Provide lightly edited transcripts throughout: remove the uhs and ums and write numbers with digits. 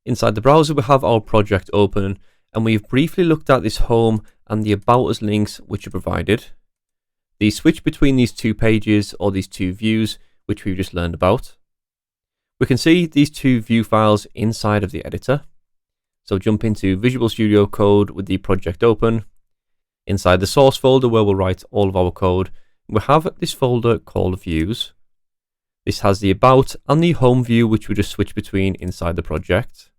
Inside the browser, we have our project open, and we've briefly looked at this home and the About Us links which are provided. The switch between these two pages, or these two views, which we've just learned about. We can see these two view files inside of the editor. So jump into Visual Studio Code with the project open. Inside the source folder where we'll write all of our code, we have this folder called Views. This has the About and the Home view which we just switch between inside the project.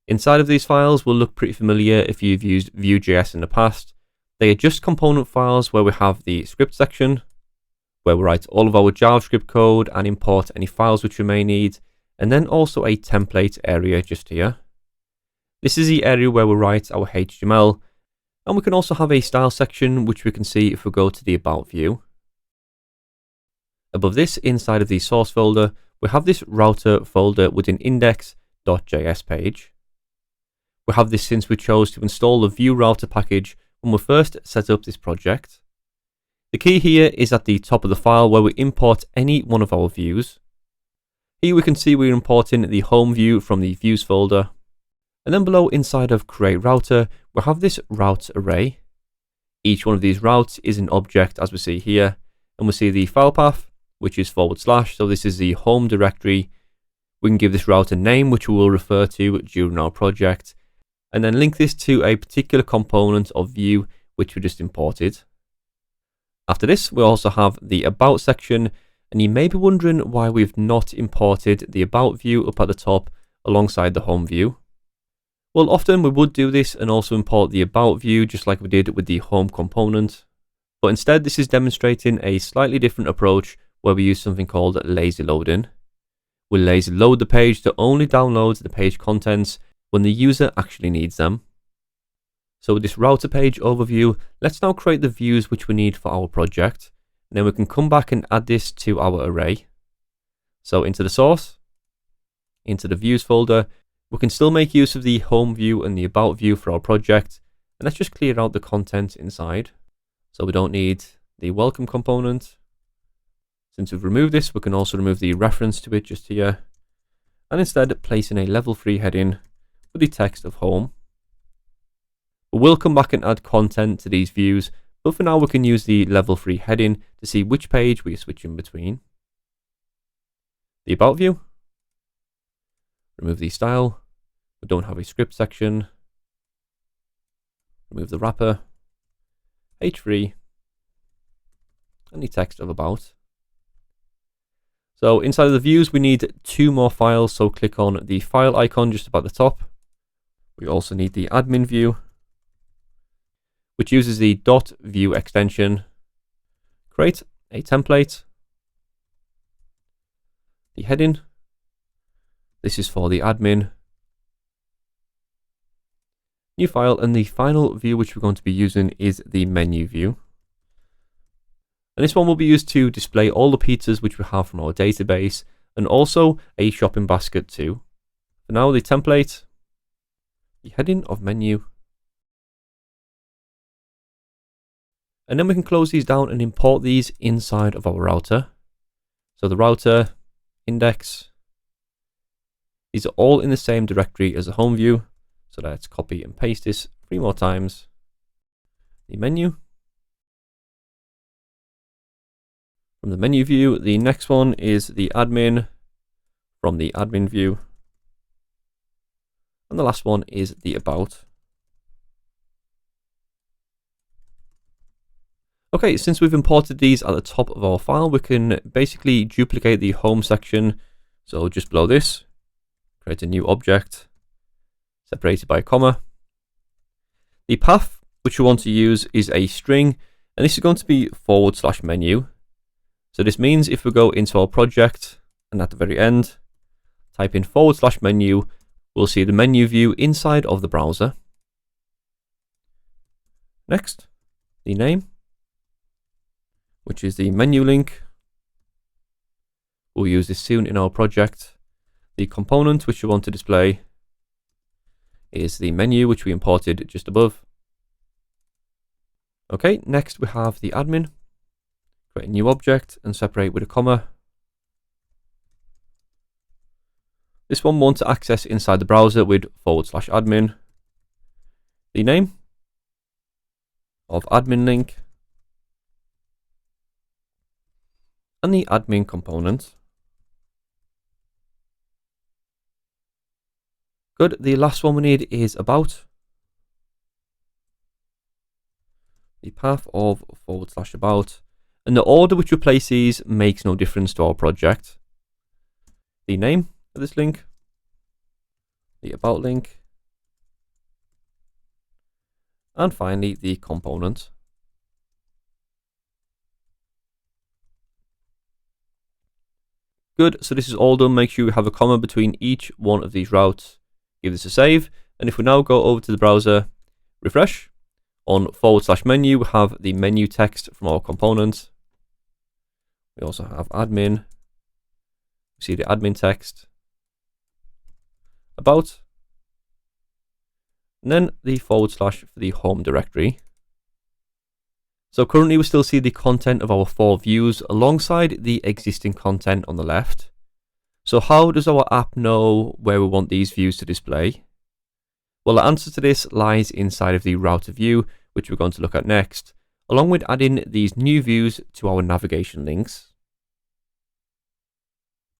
Inside of these files will look pretty familiar if you've used Vue.js in the past. They are just component files where we have the script section, where we write all of our JavaScript code and import any files which we may need, and then also a template area just here. This is the area where we write our HTML, and we can also have a style section which we can see if we go to the About view. Above this, inside of the source folder, we have this router folder with an index.js page. We have this since we chose to install the Vue router package when we first set up this project. The key here is at the top of the file where we import any one of our views. Here we can see we're importing the home view from the views folder. And then below, inside of create router, we have this route array. Each one of these routes is an object as we see here. And we see the file path, which is /. So this is the home directory. We can give this route a name, which we will refer to during our project. And then link this to a particular component of Vue, which we just imported. After this, we also have the About section, and you may be wondering why we've not imported the About view up at the top alongside the Home view. Well, often we would do this and also import the About view just like we did with the Home component. But instead, this is demonstrating a slightly different approach where we use something called lazy loading. We'll lazy load the page to only download the page contents when the user actually needs them. So with this router page overview, let's now create the views which we need for our project. And then we can come back and add this to our array. So into the source, into the views folder, we can still make use of the home view and the About view for our project. And let's just clear out the content inside. So we don't need the welcome component. Since we've removed this, we can also remove the reference to it just here. And instead place in a level 3 heading with the text of home. We will come back and add content to these views, but for now we can use the level 3 heading to see which page we are switching between. The About view. Remove the style. We don't have a script section. Remove the wrapper. H3. And the text of About. So inside of the views we need 2 more files, so click on the file icon just above the top. We also need the admin view, which uses the .view extension. Create a template. The heading. This is for the admin. New file, and the final view which we're going to be using is the menu view. And this one will be used to display all the pizzas which we have from our database, and also a shopping basket too. For now, the template, the heading of menu. And then we can close these down and import these inside of our router. So the router, index, these are all in the same directory as the home view. So let's copy and paste this 3 more times. The menu. From the menu view, the next one is the admin from the admin view. And the last one is the About. Okay, since we've imported these at the top of our file, we can basically duplicate the home section. So just below this, create a new object, separated by a comma. The path which we want to use is a string, and this is going to be /menu. So this means if we go into our project and at the very end, type in /menu, we'll see the menu view inside of the browser. Next, the name, which is the menu link. We'll use this soon in our project. The component which we want to display is the menu which we imported just above. Okay, next we have the admin. Create a new object and separate with a comma. This one we want to access inside the browser with /admin, the name of admin link, and the admin component. Good. The last one we need is about. The path of /about. And the order which we place these makes no difference to our project. The name of this link, the about link, and finally the component. Good. So this is all done. Make sure you have a comma between each one of these routes. Give this a save. And if we now go over to the browser, refresh, on /menu, we have the menu text from our component. We also have admin. We see the admin text, about, and then the / for the home directory. So currently we still see the content of our 4 views alongside the existing content on the left. So how does our app know where we want these views to display? Well, the answer to this lies inside of the router view, which we're going to look at next, along with adding these new views to our navigation links.